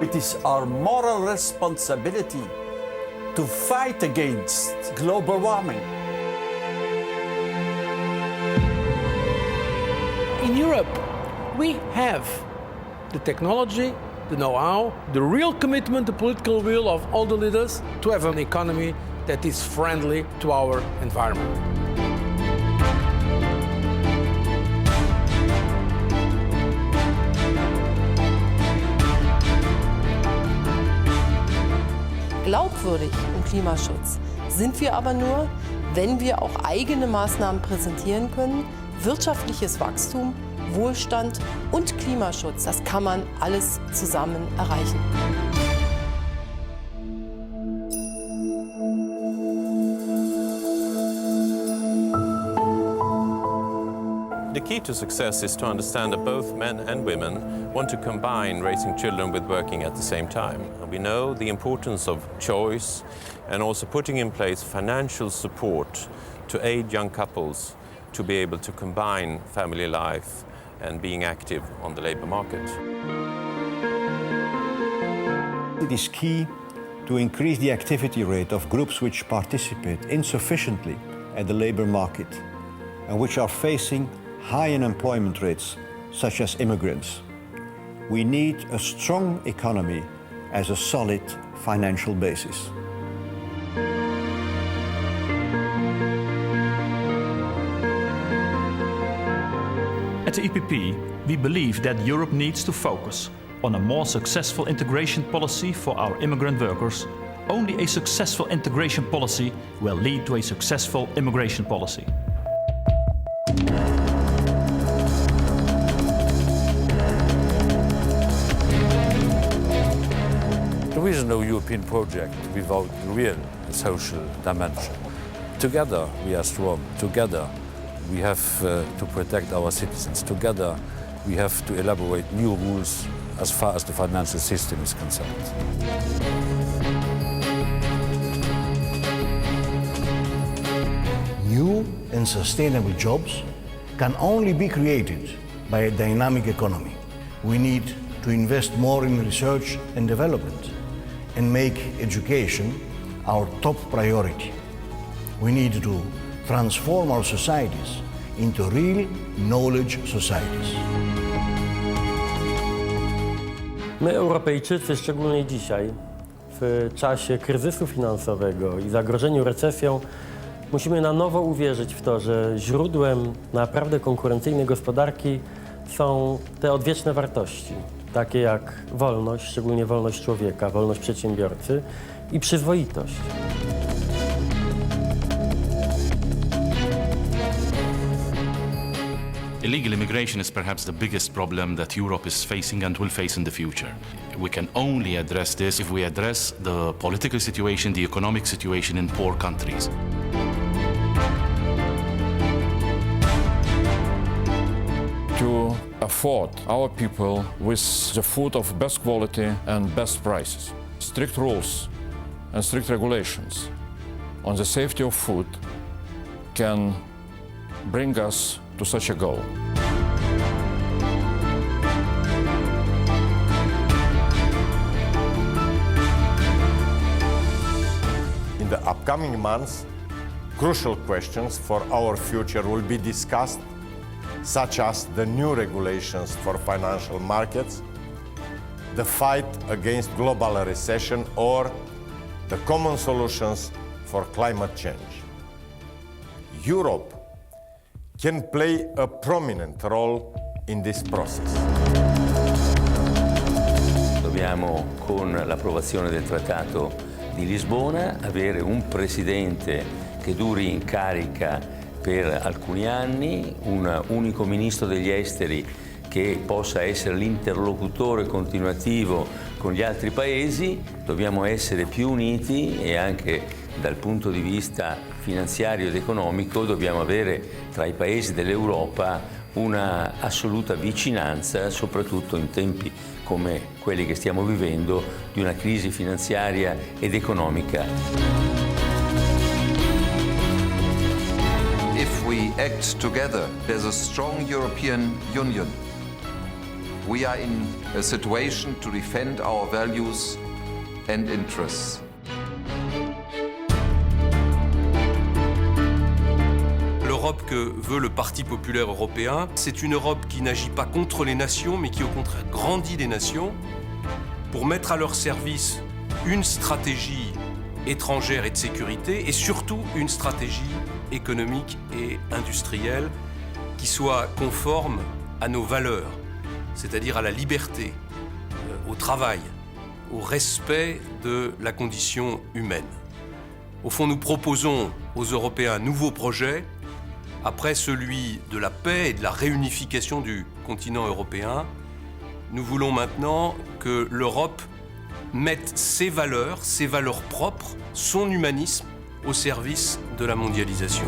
It is our moral responsibility to fight against global warming. In Europe, we have the technology, the know-how, the real commitment, the political will of all the leaders to have an economy that is friendly to our environment. Glaubwürdig im Klimaschutz sind wir aber nur, wenn wir auch eigene Maßnahmen präsentieren können. Wirtschaftliches Wachstum, Wohlstand und Klimaschutz, das kann man alles zusammen erreichen. The key to success is to understand that both men and women want to combine raising children with working at the same time. And we know the importance of choice and also putting in place financial support to aid young couples to be able to combine family life and being active on the labor market. It is key to increase the activity rate of groups which participate insufficiently at the labor market and which are facing high unemployment rates, such as immigrants. We need a strong economy as a solid financial basis. At the EPP, we believe that Europe needs to focus on a more successful integration policy for our immigrant workers. Only a successful integration policy will lead to a successful immigration policy. There is no European project without real social dimension. Together we are strong. Together we have to protect our citizens. Together we have to elaborate new rules as far as the financial system is concerned. New and sustainable jobs can only be created by a dynamic economy. We need to invest more in research and development and make education our top priority. We need to transform our societies into real knowledge societies. My, Europejczycy, szczególnie dzisiaj, w czasie kryzysu finansowego i zagrożeniu recesją, musimy na nowo uwierzyć w to, że źródłem naprawdę konkurencyjnej gospodarki są te odwieczne wartości, takie jak wolność, szczególnie wolność człowieka, wolność przedsiębiorcy i przyzwoitość. Illegal immigration is perhaps the biggest problem that Europe is facing and will face in the future. We can only address this if we address the political situation, the economic situation in poor countries. To afford our people with the food of best quality and best prices. Strict rules and strict regulations on the safety of food can bring us to such a goal. In the upcoming months, crucial questions for our future will be discussed, such as the new regulations for financial markets, the fight against global recession, or the common solutions for climate change. Europe can play a prominent role in this process. Dobbiamo, con l'approvazione del Trattato di Lisbona, avere un presidente che duri in carica per alcuni anni, un unico ministro degli esteri che possa essere l'interlocutore continuativo con gli altri paesi. Dobbiamo essere più uniti e anche dal punto di vista finanziario ed economico dobbiamo avere tra i paesi dell'Europa una assoluta vicinanza, soprattutto in tempi come quelli che stiamo vivendo, di una crisi finanziaria ed economica. If we act together, there's a strong European Union. we are in a situation to defend our values and interests. L'Europe que veut le Parti populaire européen, c'est une Europe qui n'agit pas contre les nations, mais qui au contraire grandit les nations pour mettre à leur service une stratégie étrangère et de sécurité, et surtout une stratégie économique et industrielle qui soit conforme à nos valeurs, c'est-à-dire à la liberté, au travail, au respect de la condition humaine. Au fond, nous proposons aux Européens un nouveau projet, après celui de la paix et de la réunification du continent européen. Nous voulons maintenant que l'Europe mette ses valeurs propres, son humanisme, au service de la mondialisation.